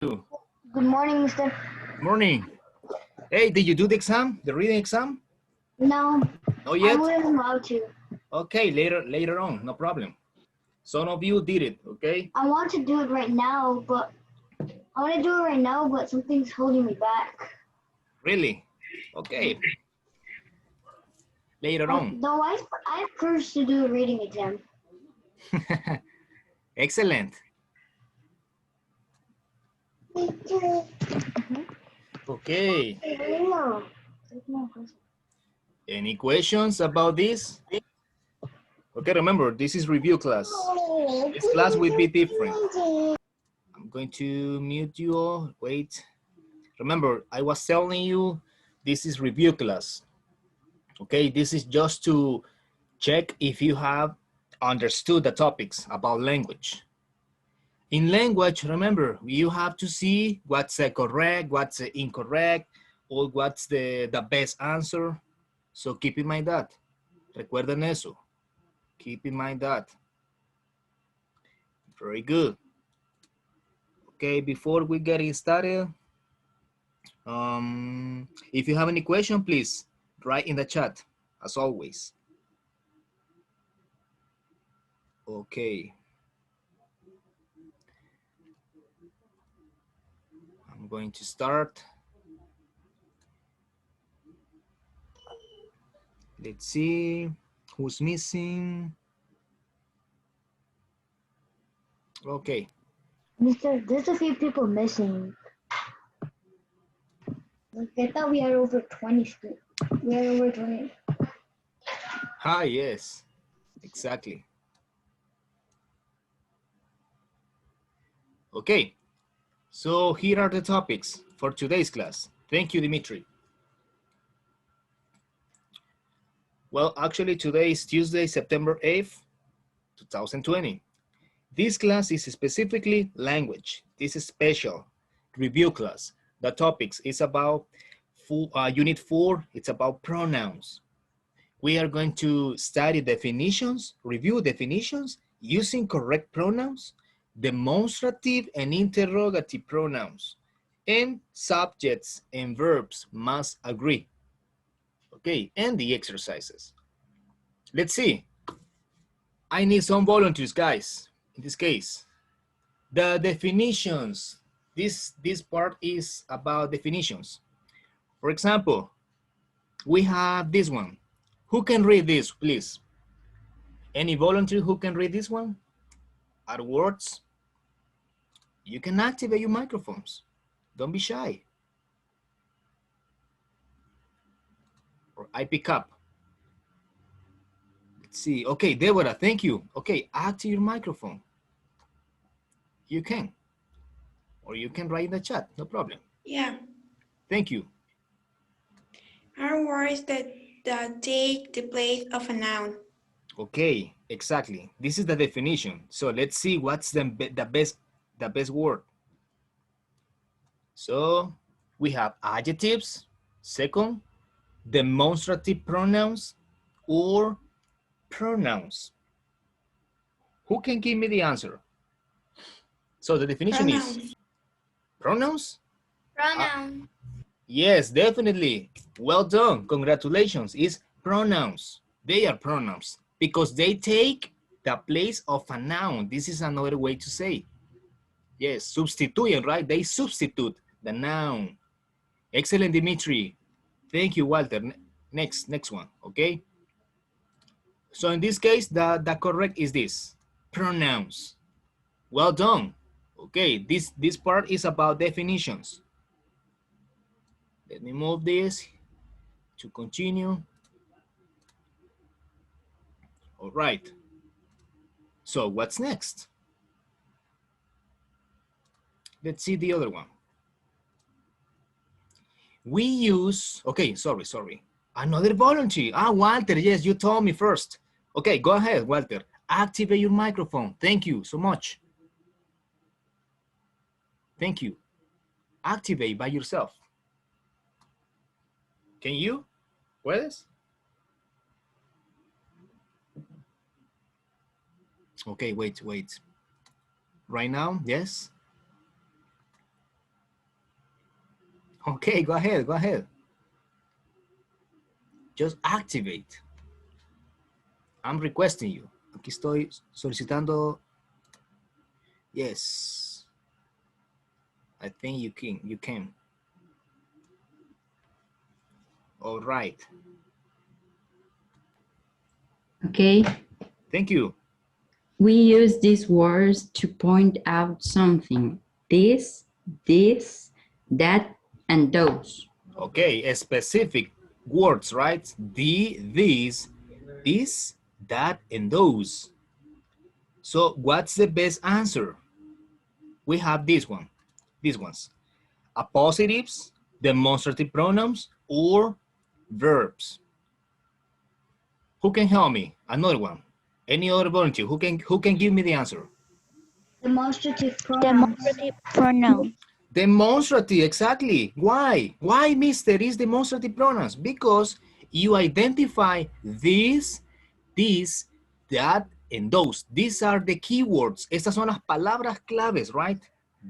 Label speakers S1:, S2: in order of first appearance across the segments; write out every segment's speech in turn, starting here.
S1: you?
S2: Good morning, Mr.
S1: Morning. Hey, did you do the exam? The reading exam?
S2: No,
S1: Not
S2: I
S1: yet?
S2: wasn't allowed to.
S1: Okay, later on, no problem. Some of you did it, okay?
S2: I want to do it right now, but I want to do it right now, but something's holding me back.
S1: Really? Okay, later on.
S2: No, I first to do a reading exam.
S1: Excellent. Okay. Any questions about this? Okay, remember, this is review class. This class will be different. I'm going to mute you all. Wait. Remember, I was telling you, this is review class. Okay, this is just to check if you have understood the topics about language. In language, remember, you have to see what's correct, what's incorrect, or what's the best answer. So keep in mind that. Recuerden eso. Keep in mind that. Very good. Okay, before we get started, if you have any question, please write in the chat, as always. Okay. I'm going to start. Let's see who's missing. Okay.
S2: Mr. There's a few people missing. Like, I thought we had over 20 students. We had over 20.
S1: Ah, yes, exactly. Okay, so here are the topics for today's class. Thank you, Dimitri. Well, actually, today is Tuesday, September 8th, 2020. This class is specifically language. This is special review class. The topics is about Unit 4. It's about pronouns. We are going to study definitions, review definitions, using correct pronouns, demonstrative and interrogative pronouns, and subjects and verbs must agree. Okay, and the exercises. Let's see. I need some volunteers, guys, in this case. The definitions. This part is about definitions. For example, we have this one. Who can read this, please? Any volunteer who can read this one? At words, you can activate your microphones. Don't be shy. Or I pick up. Let's see. Okay, Deborah, thank you. Okay, activate your microphone. You can. Or you can write in the chat, no problem.
S3: Yeah.
S1: Thank you.
S3: Are words that take the place of a noun.
S1: Okay, exactly. This is the definition. So let's see what's the best word. So we have adjectives. Second, demonstrative pronouns or pronouns. Who can give me the answer? So the definition is pronouns?
S4: Pronoun.
S1: Yes, definitely. Well done. Congratulations. It's pronouns. They are pronouns because they take the place of a noun. This is another way to say. Yes, substituyen, right? They substitute the noun. Excellent, Dimitri. Thank you, Walter. Next one, okay? So in this case, the correct is this, pronouns. Well done. Okay, this part is about definitions. Let me move this to continue. All right. So what's next? Let's see the other one. We use, okay, sorry. Another volunteer. Ah, Walter, yes, you told me first. Okay, go ahead, Walter. Activate your microphone. Thank you so much. Thank you. Activate by yourself. Can you? ¿Puedes? Okay, wait. Right now, yes? Okay, go ahead, go ahead. Just activate. I'm requesting you. Aquí estoy solicitando. Yes. I think you can. You can. All right.
S4: Okay.
S1: Thank you.
S4: We use these words to point out something. This, that, and those.
S1: Okay, specific words, right? The, these, this, that, and those. So what's the best answer? We have this one, these ones. Appositives, demonstrative pronouns, or verbs. Who can help me? Another one. Any other volunteer? Who can give me the answer?
S2: Demonstrative pronouns.
S5: Demonstrative pronoun.
S1: Demonstrative, exactly. Why? Why, mister, is demonstrative pronouns? Because you identify this, that, and those. These are the keywords. Estas son las palabras claves, right?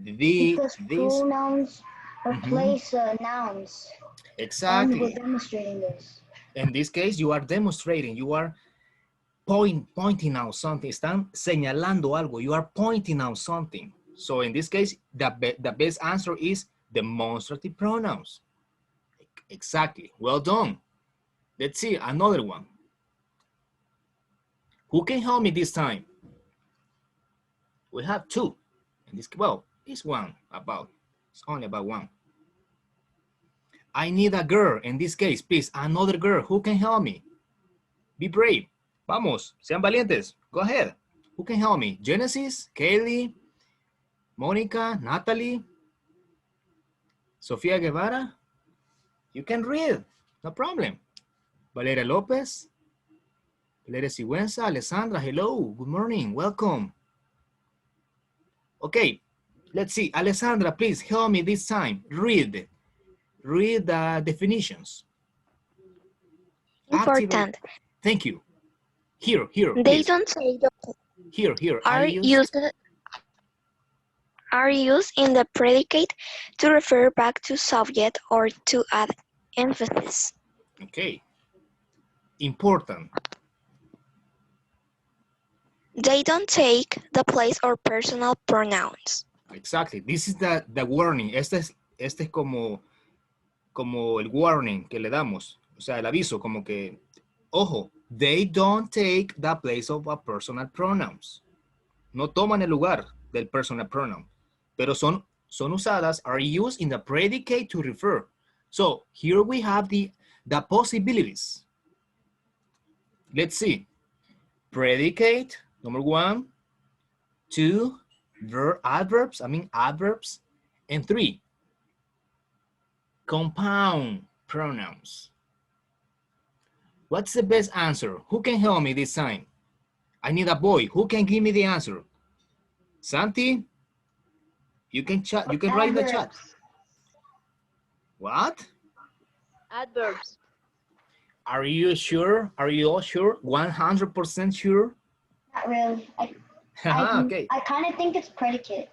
S2: Because
S1: This.
S2: pronouns replace nouns. And
S1: Exactly.
S2: we're demonstrating this.
S1: In this case, you are demonstrating, you are pointing out something. Están señalando algo. You are pointing out something. So in this case, the best answer is demonstrative pronouns. Exactly. Well done. Let's see another one. Who can help me this time? We have two. And this, well, it's one about. It's only about one. I need a girl. In this case, please, another girl. Who can help me? Be brave. Vamos, sean valientes. Go ahead. Who can help me? Genesis, Kaylee, Monica, Natalie, Sofia Guevara. You can read, no problem. Valeria Lopez, Valeria Sigüenza, Alessandra, hello, good morning, welcome. Okay, let's see. Alessandra, please help me this time. Read the definitions.
S5: Important.
S1: Activate. Thank you. Here,
S5: They
S1: please.
S5: don't say the
S1: Here.
S5: are used in the predicate to refer back to subject or to add emphasis.
S1: Okay. Important.
S5: They don't take the place of personal pronouns.
S1: Exactly. This is the warning. Este es como el warning que le damos. O sea, el aviso, como que, ojo, they don't take the place of a personal pronouns. No toman el lugar del personal pronoun, pero son usadas, are used in the predicate to refer. So here we have the possibilities. Let's see. Predicate, number one. Two, adverbs, and three, compound pronouns. What's the best answer? Who can help me this time? I need a boy. Who can give me the answer? Santi, you can chat. You can write in the chat. What?
S6: Adverbs.
S1: Are you sure? Are you all sure? 100% sure?
S2: Not really.
S1: Okay.
S2: I kind of think it's predicate.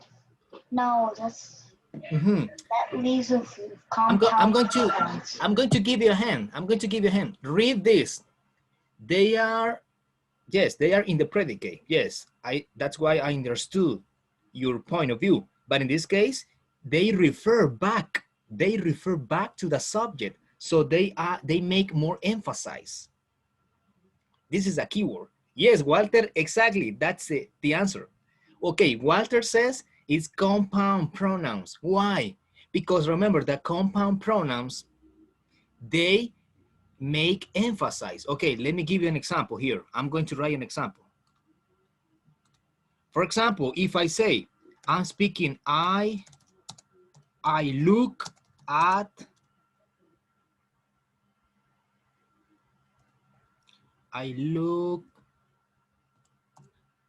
S2: No, that's that leaves a compound.
S1: I'm going to give you a hand. I'm going to give you a hand. Read this. They are in the predicate. Yes, that's why I understood your point of view. But in this case, they refer back. They refer back to the subject. So they make more emphasis. This is a keyword. Yes, Walter, exactly. That's the answer. Okay, Walter says it's compound pronouns. Why? Because remember, the compound pronouns, they make emphasis. Okay, let me give you an example here. I'm going to write an example. For example, if I say, I'm speaking, I look at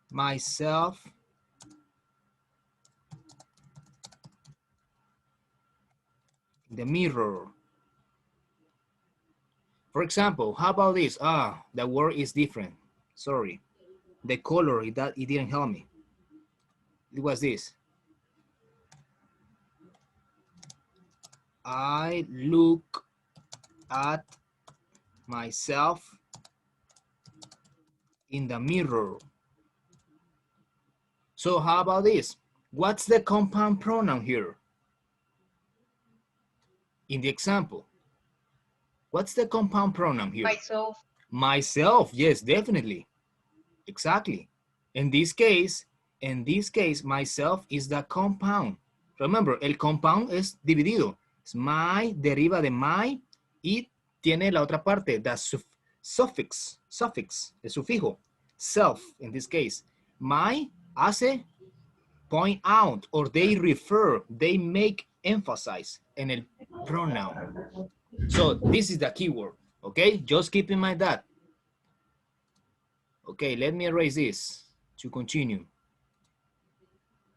S1: myself in the mirror. For example, how about this? The word is different. Sorry. The color, it didn't help me. It was this. I look at myself in the mirror. So how about this? What's the compound pronoun here? In the example, what's the compound pronoun here?
S6: Myself.
S1: Myself, yes, definitely. Exactly. In this case, myself is the compound. Remember, el compound es dividido. Es my, deriva de my, y tiene la otra parte, the suffix, el sufijo, self, in this case. My hace point out, or they refer, they make emphasize en el pronoun. So this is the keyword, okay? Just keep in mind that. Okay, let me erase this to continue.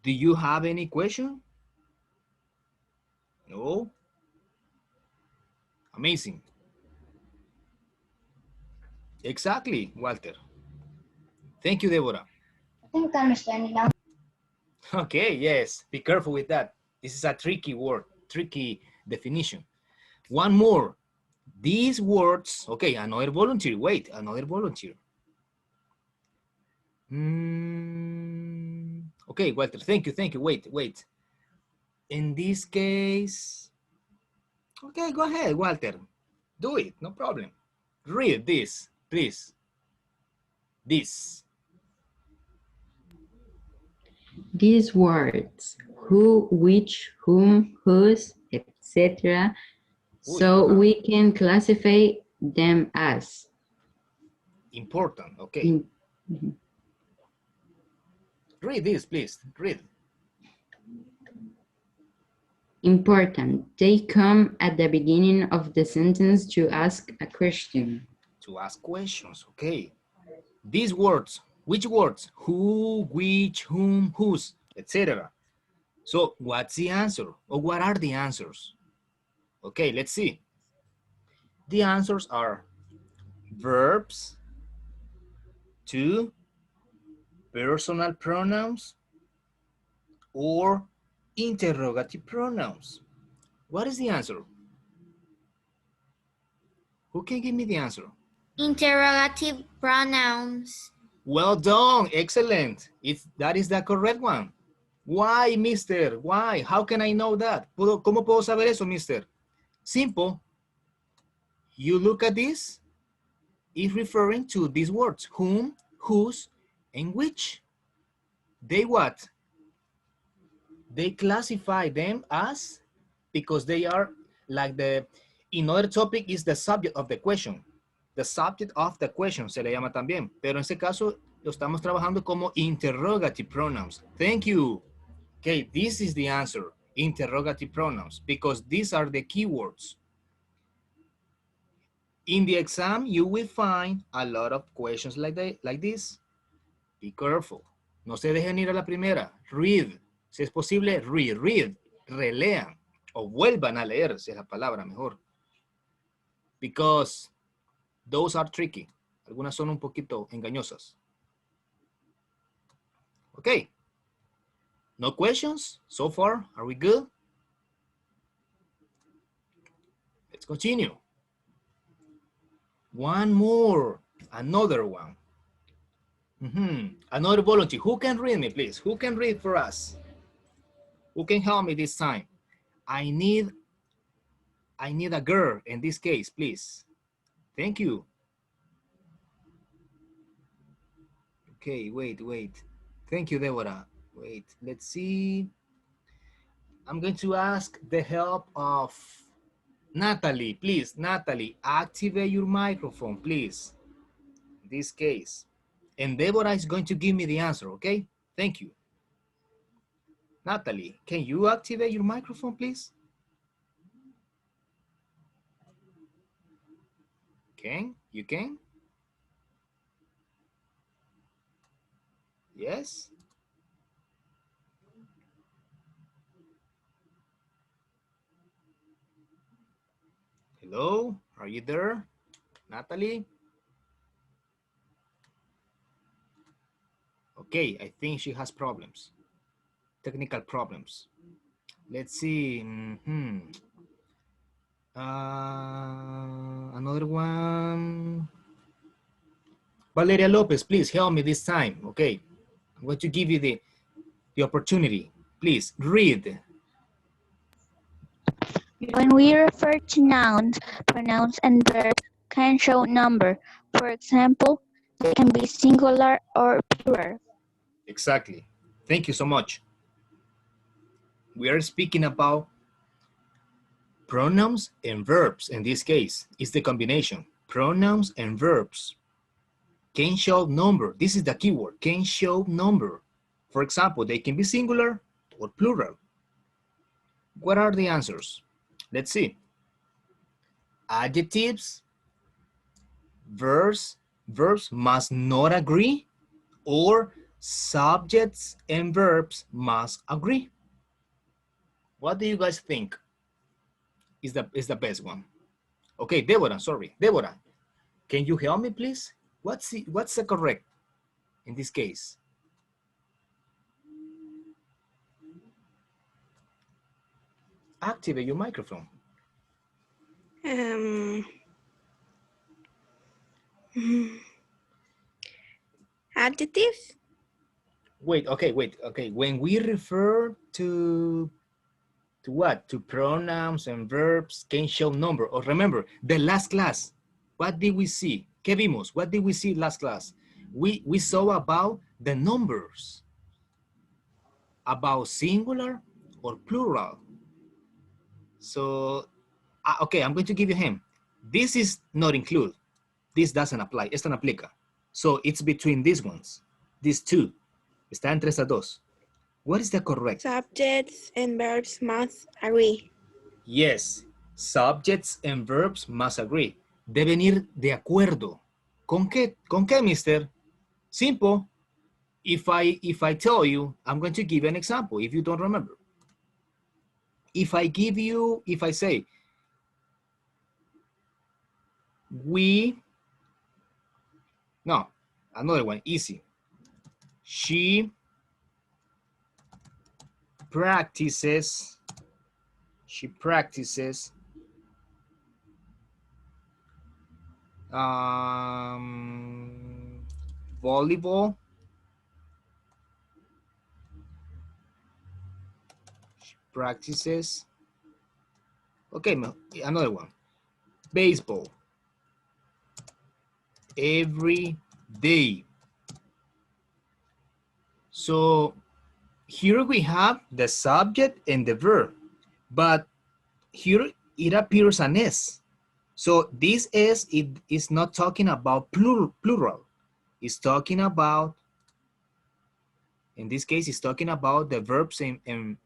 S1: Do you have any question? No? Amazing. Exactly, Walter. Thank you, Deborah.
S2: I think I understand it now.
S1: Okay, yes, be careful with that. This is a tricky word, tricky definition. One more. These words, okay, another volunteer, wait, another volunteer. Okay, Walter, thank you, wait. In this case, okay, go ahead, Walter. Do it, no problem. Read this, please. This.
S4: These words, who, which, whom, whose, etc. So we can classify them as
S1: Important, okay. Read this, please, read.
S4: Important. They come at the beginning of the sentence to ask a question.
S1: To ask questions, okay. These words, which words? Who, which, whom, whose, etc. So what's the answer? Or what are the answers? Okay, let's see. The answers are verbs, to, personal pronouns, or interrogative pronouns. What is the answer? Who can give me the answer?
S7: Interrogative pronouns.
S1: Well done, excellent. That is the correct one. Why, mister? Why? How can I know that? ¿Cómo puedo saber eso, mister? Simple. You look at this, it's referring to these words, whom, whose, and which. They what? They classify them as, because they are like another topic is the subject of the question. The subject of the question se le llama también, pero en este caso lo estamos trabajando como interrogative pronouns. Thank you. Okay, this is the answer, interrogative pronouns, because these are the keywords. In the exam, you will find a lot of questions like this. Be careful. No se dejen ir a la primera. Read. Si es posible, read. Relean. O vuelvan a leer, si es la palabra mejor. Because those are tricky. Algunas son un poquito engañosas. Okay. No questions so far? Are we good? Let's continue. One more. Another one. Another volunteer. Who can read me, please? Who can read for us? Who can help me this time? I need a girl in this case, please. Thank you. Okay, wait. Thank you, Deborah. Wait, let's see. I'm going to ask the help of Natalie. Please, Natalie, activate your microphone, please. In this case. And Deborah is going to give me the answer, okay? Thank you. Natalie, can you activate your microphone, please? Can? You can? Yes? Hello? Are you there? Natalie? Okay, I think she has problems. Technical problems. Let's see. Another one. Valeria Lopez, please help me this time. Okay, I'm going to give you the opportunity. Please read.
S8: When we refer to nouns, pronouns and verbs can show number. For example, they can be singular or plural.
S1: Exactly. Thank you so much. We are speaking about pronouns and verbs. In this case, it's the combination. Pronouns and verbs can show number. This is the keyword, can show number. For example, they can be singular or plural. What are the answers? Let's see. Adjectives, verbs must not agree, or subjects and verbs must agree. What do you guys think is the best one? Okay, Deborah, sorry. Deborah, can you help me, please? What's the correct in this case? Activate your microphone.
S3: Adjectives?
S1: Wait. Okay. When we refer to what? To pronouns and verbs can show number. Or remember, the last class, what did we see? ¿Qué vimos? What did we see last class? We saw about the numbers, about singular or plural. So, okay, I'm going to give you a hint. This is not included. This doesn't apply. Esto no aplica. So it's between these ones, these two. Está entre esas dos. What is the correct?
S3: Subjects and verbs must agree.
S1: Yes, subjects and verbs must agree. Deben ir de acuerdo. ¿Con qué? ¿Con qué, mister? Simple. If I tell you, I'm going to give you an example if you don't remember. If I say, another one, easy. She practices volleyball. She practices. Okay, another one. Baseball. Every day. So here we have the subject and the verb, but here it appears an S. So this S, it is not talking about plural. It's talking about, in this case, it's talking about the verbs and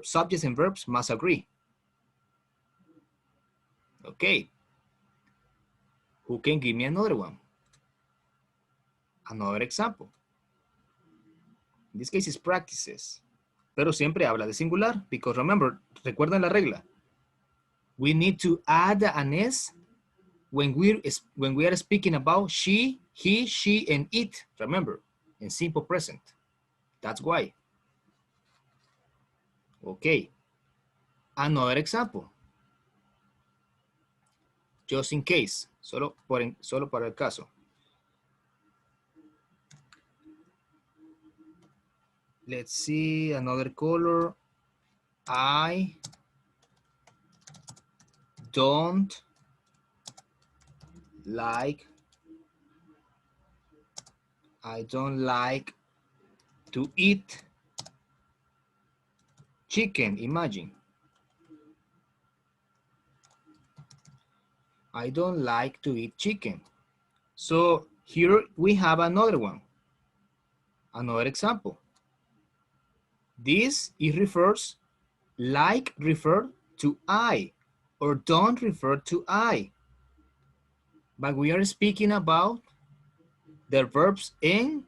S1: subjects and verbs must agree. Okay. Who can give me another one? Another example. In this case, it's practices. Pero siempre habla de singular, because remember, recuerden la regla. We need to add an S when we are speaking about she, he, she, and it. Remember, in simple present. That's why. Okay. Another example. Just in case. Solo para el caso. Let's see another color. I don't like to eat chicken. Imagine. I don't like to eat chicken. So here we have another one. Another example. This it refers, like refer to I, or don't refer to I. But we are speaking about the verbs and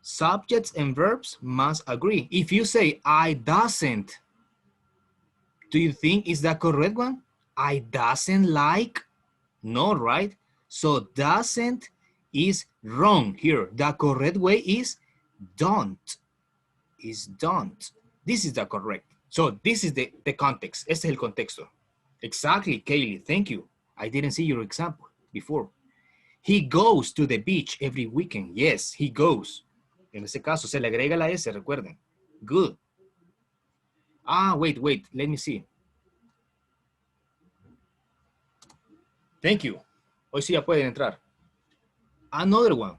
S1: subjects and verbs must agree. If you say I doesn't, do you think is that correct one? I doesn't like? No, right? So doesn't is wrong here. The correct way is don't. Is don't. This is the correct. So this is the context. Este es el contexto. Exactly, Kaylee. Thank you. I didn't see your example before. He goes to the beach every weekend. Yes, he goes. En ese caso, se le agrega la S, recuerden. Good. Ah, wait. Let me see. Thank you. Hoy sí ya pueden entrar. Another one.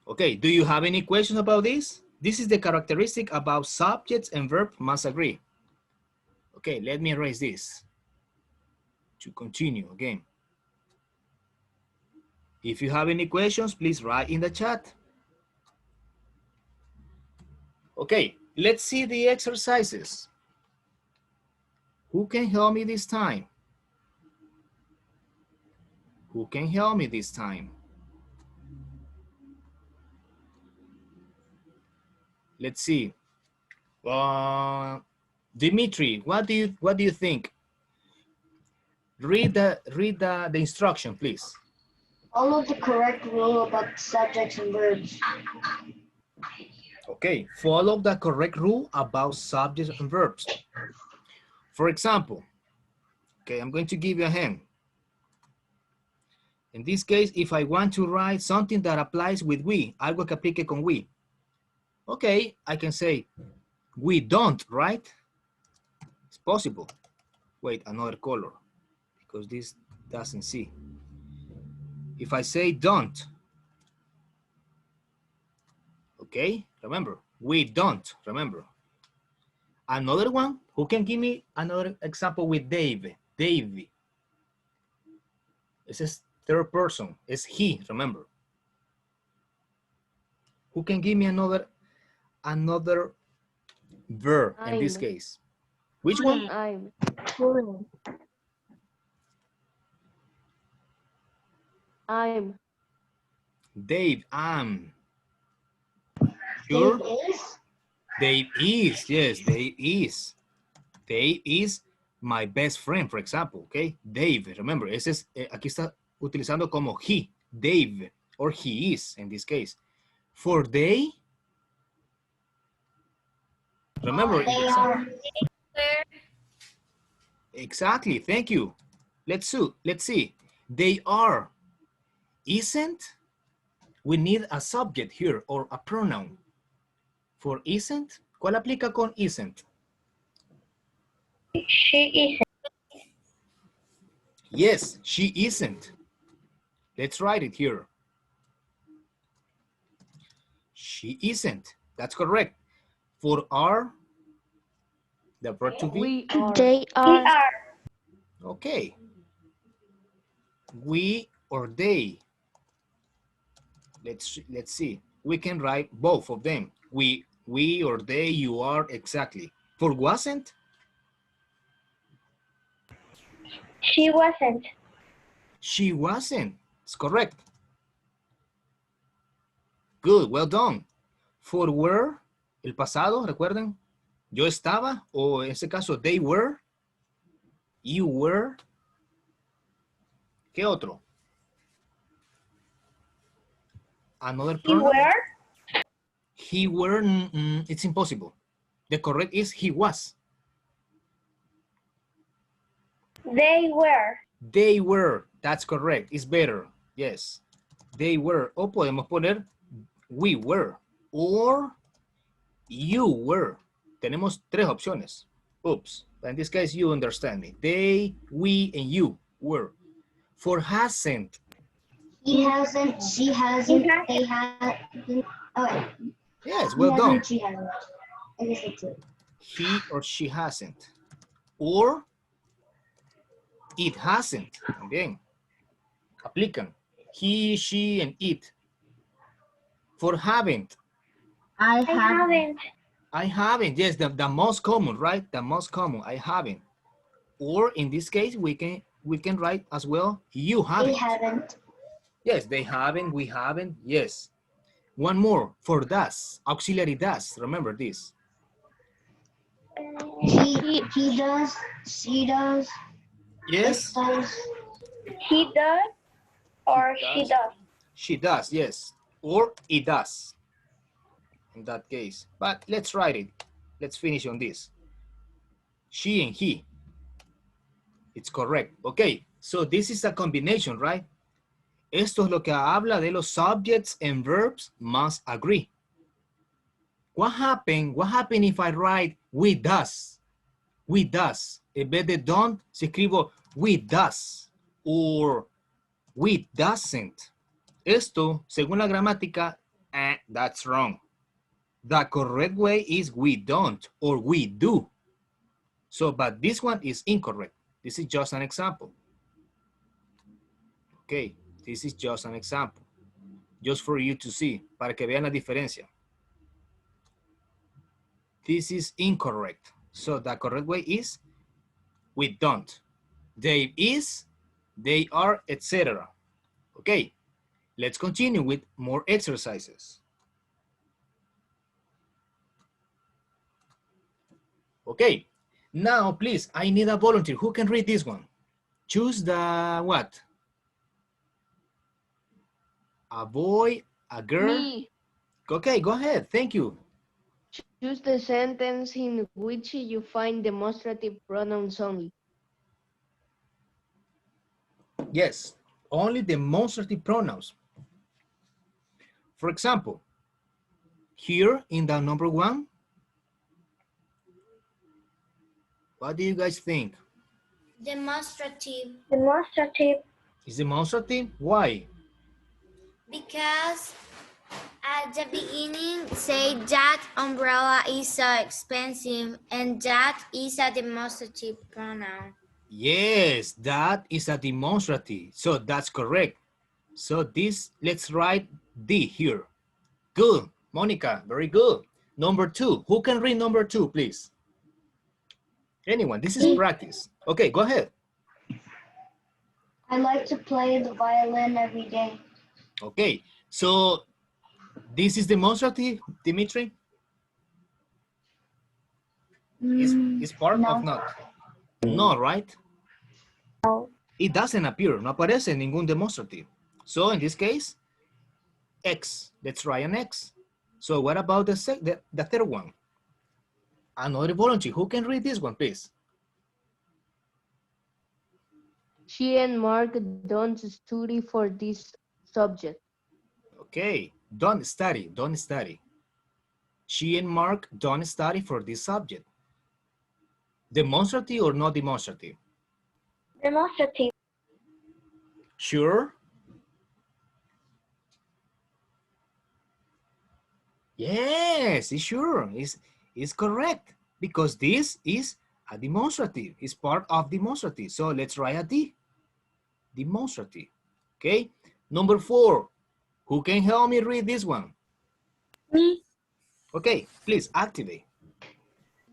S1: Okay, do you have any questions about this? This is the characteristic about subjects and verb must agree. Okay, let me erase this to continue again. If you have any questions, please write in the chat. Okay, let's see the exercises. Who can help me this time? Who can help me this time? Let's see. Dimitri, what do you think? Read the instruction, please.
S2: Follow the correct rule about subjects and verbs.
S1: Okay, follow the correct rule about subjects and verbs. For example, okay, I'm going to give you a hand. In this case, if I want to write something that applies with we, algo que aplique con we. Okay, I can say, we don't, right? It's possible. Wait, another color, because this doesn't see. If I say don't, okay, remember, we don't, remember. Another one, who can give me another example with Dave? Dave. This is third person, it's he, remember. Who can give me another verb in this case? Which one?
S6: I'm.
S1: Dave, sure?
S2: Dave is?
S1: Dave is, yes, Dave is. Dave is my best friend, for example, okay? Dave, remember, ese es, aquí está utilizando como he, Dave, or he is in this case. For they, remember,
S2: They are.
S1: exactly, thank you. Let's see. They are. Isn't, we need a subject here or a pronoun. For isn't, ¿cuál aplica con isn't?
S8: She isn't.
S1: Yes, she isn't. Let's write it here. She isn't. That's correct. For are, the verb to be.
S6: We are.
S8: They are.
S1: Okay. We or they. Let's see. We can write both of them. We or they, you are, exactly. For wasn't?
S8: She wasn't.
S1: She wasn't. It's correct. Good, well done. For were, el pasado, recuerden. Yo estaba, o en este caso, they were. You were. ¿Qué otro? Another pronoun? He were, it's impossible. The correct is he was.
S8: They were.
S1: They were, that's correct, it's better, yes. They were, o podemos poner we were, or you were. Tenemos tres opciones. Oops, in this case, you understand me. They, we, and you were. For hasn't.
S2: He hasn't, she hasn't, they haven't. Oh,
S1: Yes,
S2: he
S1: well done.
S2: hasn't, she hasn't. I guess that's it.
S1: He or she hasn't. Or it hasn't. También. Aplican. He, she, and it. For haven't.
S8: I haven't.
S1: I haven't. Yes, the most common, right? The most common. I haven't. Or in this case, we can write as well. You haven't.
S2: They haven't.
S1: Yes, they haven't. We haven't. Yes. One more for does. Auxiliary does. Remember this.
S2: He does. She does.
S1: Yes.
S2: It does.
S8: He does or
S1: He
S8: she does.
S1: She does. Yes. Or it does. In that case. But let's write it. Let's finish on this. She and he. It's correct. Okay, so this is a combination, right? Esto es lo que habla de los subjects and verbs must agree. What happened if I write we does? We does. En vez de don't, se escribo we does or we doesn't. Esto, según la gramática, that's wrong. The correct way is we don't or we do. So, but this one is incorrect. This is just an example. Okay, this is just an example. Just for you to see, para que vean la diferencia. This is incorrect. So the correct way is we don't. They is, they are, etc. Okay, let's continue with more exercises. Okay, now please, I need a volunteer. Who can read this one? Choose the what? A boy, a girl?
S6: Me.
S1: Okay, go ahead, thank you.
S6: Choose the sentence in which you find demonstrative pronouns only.
S1: Yes, only demonstrative pronouns. For example, here in the number 1, what do you guys think?
S7: Demonstrative.
S2: Demonstrative.
S1: Is demonstrative? Why?
S7: Because at the beginning say that umbrella is so expensive and that is a demonstrative pronoun.
S1: Yes, that is a demonstrative. So that's correct. So this, let's write D here. Good, Monica, very good. Number 2, who can read number 2, please? Anyone, this is practice. Okay, go ahead.
S2: I like to play the violin every day.
S1: Okay, so this is demonstrative, Dimitri? Is part
S2: no.
S1: of not? No, right?
S2: No.
S1: It doesn't appear, no aparece ningún demonstrative. So in this case, X, let's try an X. So what about the third one? Another volunteer, who can read this one, please?
S6: She and Mark don't study for this subject.
S1: Okay, don't study, don't study. She and Mark don't study for this subject. Demonstrative or not demonstrative?
S2: Demonstrative.
S1: Sure? Yes, it's sure, it's correct because this is a demonstrative, it's part of demonstrative. So let's write a D, demonstrative, okay? Number 4, who can help me read this one?
S2: Me.
S1: Okay, please activate.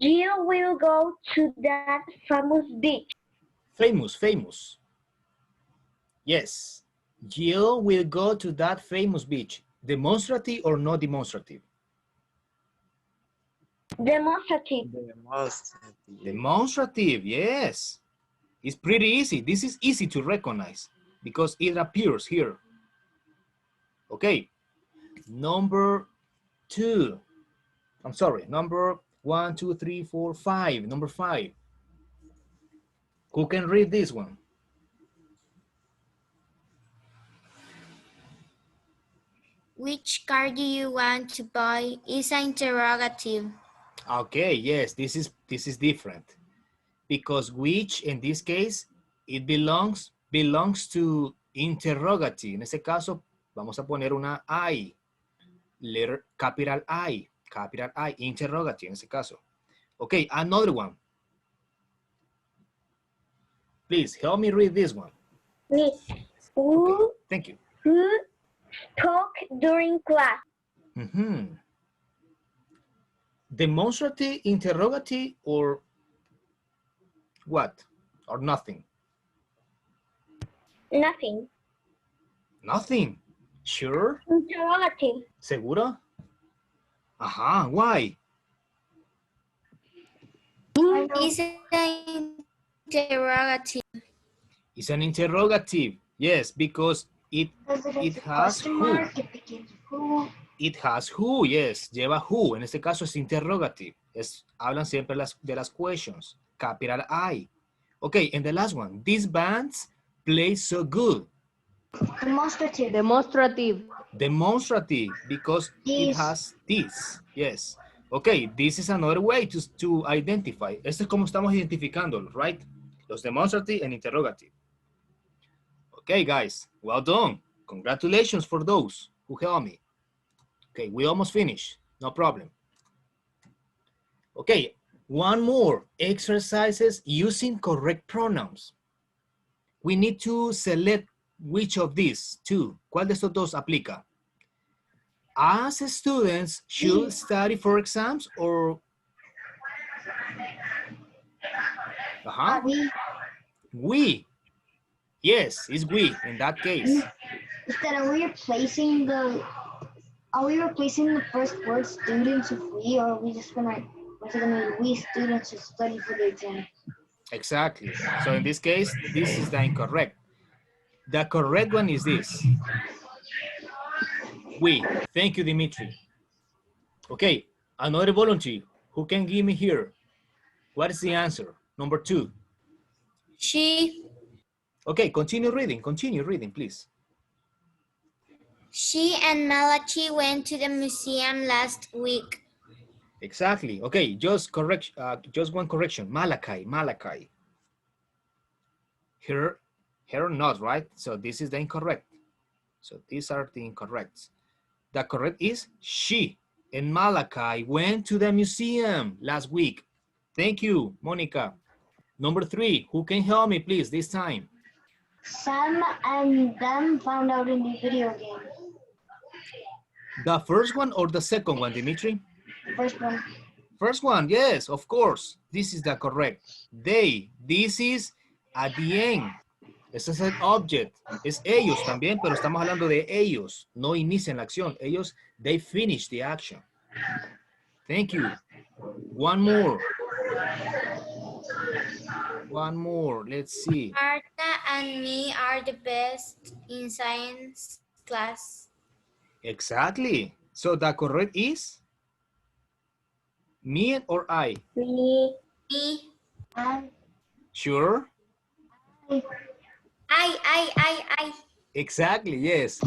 S2: Jill will go to that famous beach.
S1: Famous. Yes, Jill will go to that famous beach. Demonstrative or not demonstrative?
S2: Demonstrative.
S1: Demonstrative, yes. It's pretty easy. This is easy to recognize because it appears here. Okay, number 2. I'm sorry, number 1, 2, 3, 4, 5. Number 5. Who can read this one?
S7: Which car do you want to buy is an interrogative.
S1: Okay, yes, this is different because which in this case it belongs to interrogative. En ese caso vamos a poner una I, letter capital I, interrogative en ese caso. Okay, another one. Please help me read this one.
S2: Me. Who,
S1: Okay, thank you.
S2: who talk during class?
S1: Demonstrative, interrogative, or what? Or nothing?
S2: Nothing.
S1: Nothing. Sure?
S2: Interrogative.
S1: ¿Seguro? Ajá, why?
S7: Is an interrogative.
S1: It's an interrogative. Yes, because it has who. It has who, yes, lleva who. En este caso es interrogative. Hablan siempre de las questions. Capital I. Okay, and the last one. These bands play so good.
S2: Demonstrative.
S6: Demonstrative.
S1: Demonstrative, because it
S2: This.
S1: has this. Yes. Okay, this is another way to identify. Esto es como estamos identificándolos, right? Los demonstrative and interrogative. Okay, guys, well done. Congratulations for those who helped me. Okay, we almost finished. No problem. Okay, one more. Exercises using correct pronouns. We need to select which of these two. ¿Cuál de estos dos aplica? As students should study for exams or... We. Yes, it's we in that case.
S2: Instead, are we replacing the first word students with we, or are we just gonna be we students who study for the exam?
S1: Exactly. So in this case, this is the incorrect. The correct one is this. We. Thank you, Dimitri. Okay, another volunteer. Who can give me here? What is the answer? Number 2.
S7: She.
S1: Okay, continue reading, please.
S7: She and Malachi went to the museum last week.
S1: Exactly. Okay, just one correction. Malachi. Her not, right? So this is the incorrect. So these are the incorrect. The correct is she and Malachi went to the museum last week. Thank you, Monica. Number 3, who can help me, please, this time?
S2: Sam and them found out in the video game.
S1: The first one or the second one, Dimitri?
S2: First one.
S1: First one, yes, of course. This is the correct. They, this is at the end. Ese es el object. Es ellos también, pero estamos hablando de ellos. No inician la acción. Ellos, they finish the action. Thank you. One more. Let's see.
S7: Martha and me are the best in science class.
S1: Exactly. So the correct is me or I?
S7: Me.
S1: Sure?
S7: I.
S1: Exactly, yes.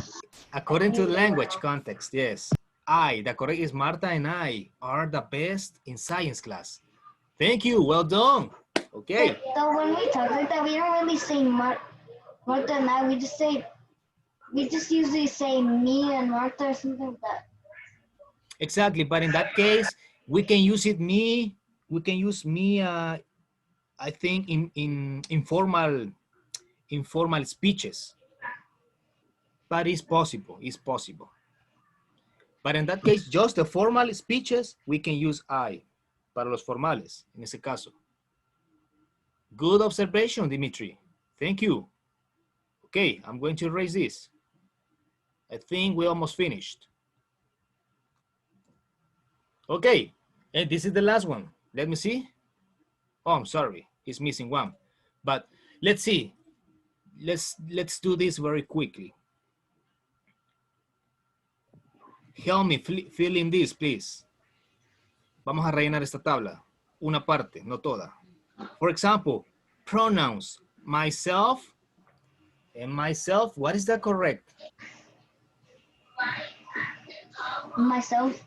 S1: According to language context, yes. The correct is Martha and I are the best in science class. Thank you, well done. Okay.
S2: So when we talk like that, we don't really say Martha and I. We just usually say me and Martha or something like that.
S1: Exactly, but in that case, we can use it me. We can use me. I think in informal speeches. But it's possible. But in that case, just the formal speeches, we can use I. Para los formales, en ese caso. Good observation, Dimitri. Thank you. Okay, I'm going to erase this. I think we almost finished. Okay, and this is the last one. Let me see. Oh, I'm sorry, it's missing one. But let's see. Let's do this very quickly. Help me fill in this, please. Vamos a rellenar esta tabla. Una parte, no toda. For example, pronouns. Myself and myself. What is the correct? Myself.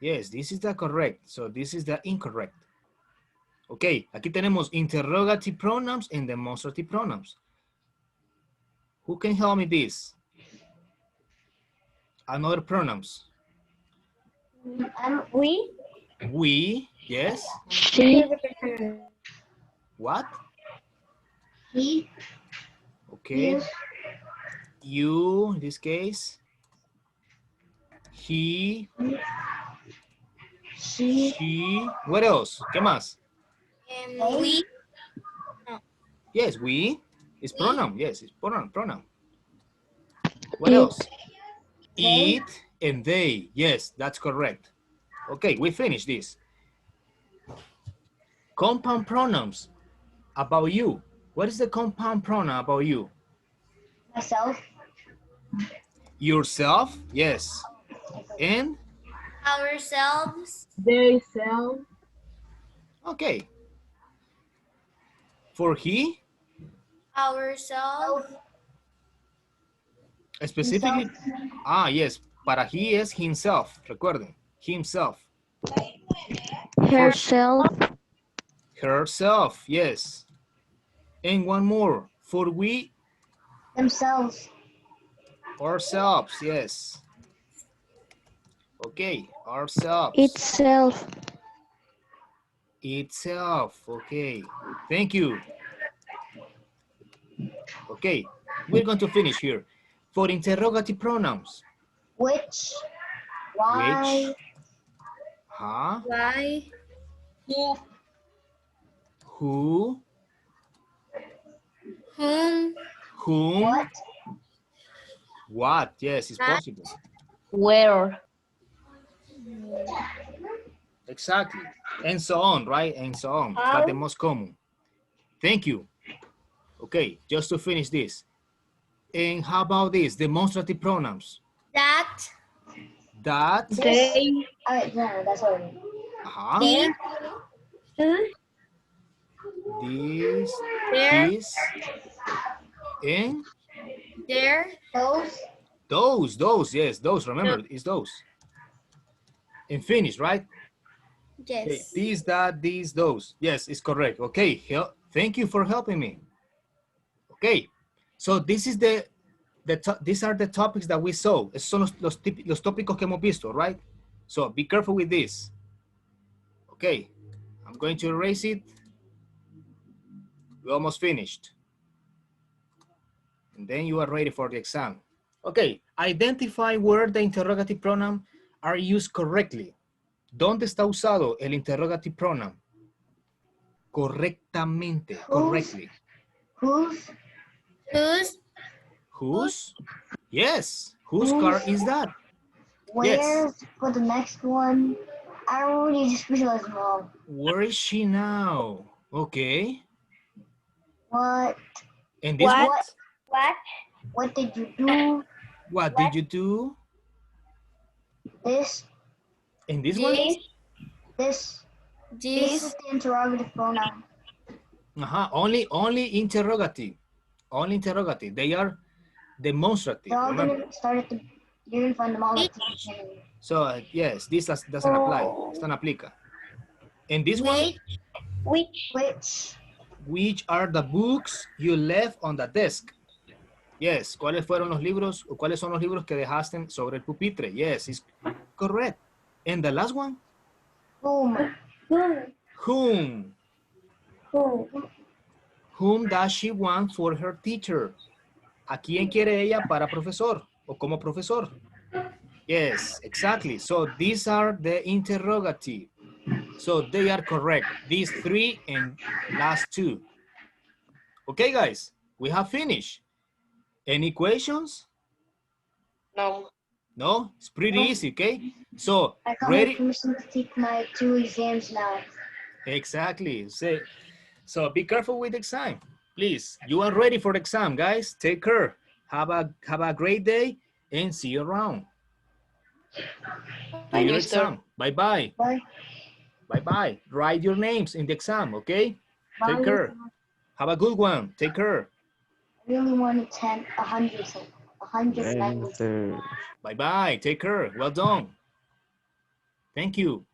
S1: Yes, this is the correct. So this is the incorrect. Okay, aquí tenemos interrogative pronouns and demonstrative pronouns. Who can help me this? Another pronouns.
S2: We.
S1: We, yes.
S8: She.
S1: What?
S2: He.
S1: Okay.
S2: Yes.
S1: You, in this case. He. She. What else? ¿Qué más?
S7: We.
S1: Yes, we. It's pronoun. Yes, it's pronoun. What else? It and they. Yes, that's correct. Okay, we finished this. Compound pronouns about you. What is the compound pronoun about you?
S2: Myself.
S1: Yourself? Yes. And
S7: Ourselves.
S9: They self.
S1: Okay. For he,
S7: Ourselves.
S1: specifically, yes, para he es himself, recuerden, himself.
S8: Herself.
S1: Herself, yes. And one more, for we,
S2: Themselves.
S1: ourselves, yes. Okay, ourselves.
S8: Itself.
S1: Itself, okay. Thank you. Okay, we're going to finish here. For interrogative pronouns,
S2: Which? Why?
S1: which, huh,
S7: Why?
S1: who,
S7: Whom?
S1: whom,
S2: What?
S1: what, yes, it's possible.
S9: Where?
S1: Exactly. And so on, right? And so on. But the most common. Thank you. Okay, just to finish this. And how about this? Demonstrative pronouns.
S7: That.
S1: That,
S9: They.
S2: No, that's what I mean.
S1: uh-huh,
S7: There.
S1: this,
S7: There.
S1: this, and
S7: There.
S2: Those?
S1: yes, those, remember, it's those. And finish, right? Okay,
S7: Yes.
S1: these, that, these, those. Yes, it's correct. Okay, thank you for helping me. Okay, so this is these are the topics that we saw. Esos son los tópicos que hemos visto, right? So be careful with this. Okay, I'm going to erase it. We almost finished. And then you are ready for the exam. Okay, identify where the interrogative pronoun are used correctly. ¿Dónde está usado el interrogative pronoun? Correctamente, correctly.
S2: Whose?
S7: Whose?
S1: Whose? Yes. Whose car is that?
S2: Where's for the next one? I already just realized them all.
S1: Where is she now? Okay.
S2: What?
S1: And this one?
S2: What did you do?
S1: What did you do?
S2: This?
S1: And this one?
S2: This? This is the interrogative pronoun.
S1: Only interrogative. Only interrogative. They are demonstrative.
S2: They're all
S1: Remember?
S2: gonna start at the. You're gonna find them all at the beginning.
S1: So yes, this doesn't apply. Esta no aplica. And this one? Which are the books you left on the desk? Yes. ¿Cuáles fueron los libros o cuáles son los libros que dejaste sobre el pupitre? Yes, it's correct. And the last one?
S2: Whom?
S1: Whom? Whom does she want for her teacher? ¿A quién quiere ella para profesor o como profesor? Yes, exactly. So these are the interrogative. So they are correct. These three and last two. Okay, guys, we have finished. Any questions?
S9: No.
S1: No? It's pretty easy, okay? So,
S2: I got my
S1: ready?
S2: permission to take my 2 exams now.
S1: Exactly. So be careful with the exam, please. You are ready for the exam, guys. Take care. Have a great day and see you around.
S9: Bye,
S1: To your
S9: mister.
S1: exam. Bye-bye.
S2: Bye.
S1: Bye-bye. Write your names in the exam, okay?
S2: Bye.
S1: Take care. Have a good one. Take care.
S2: I really wanted 100, so 190.
S1: Bye-bye. Take care. Well done. Thank you.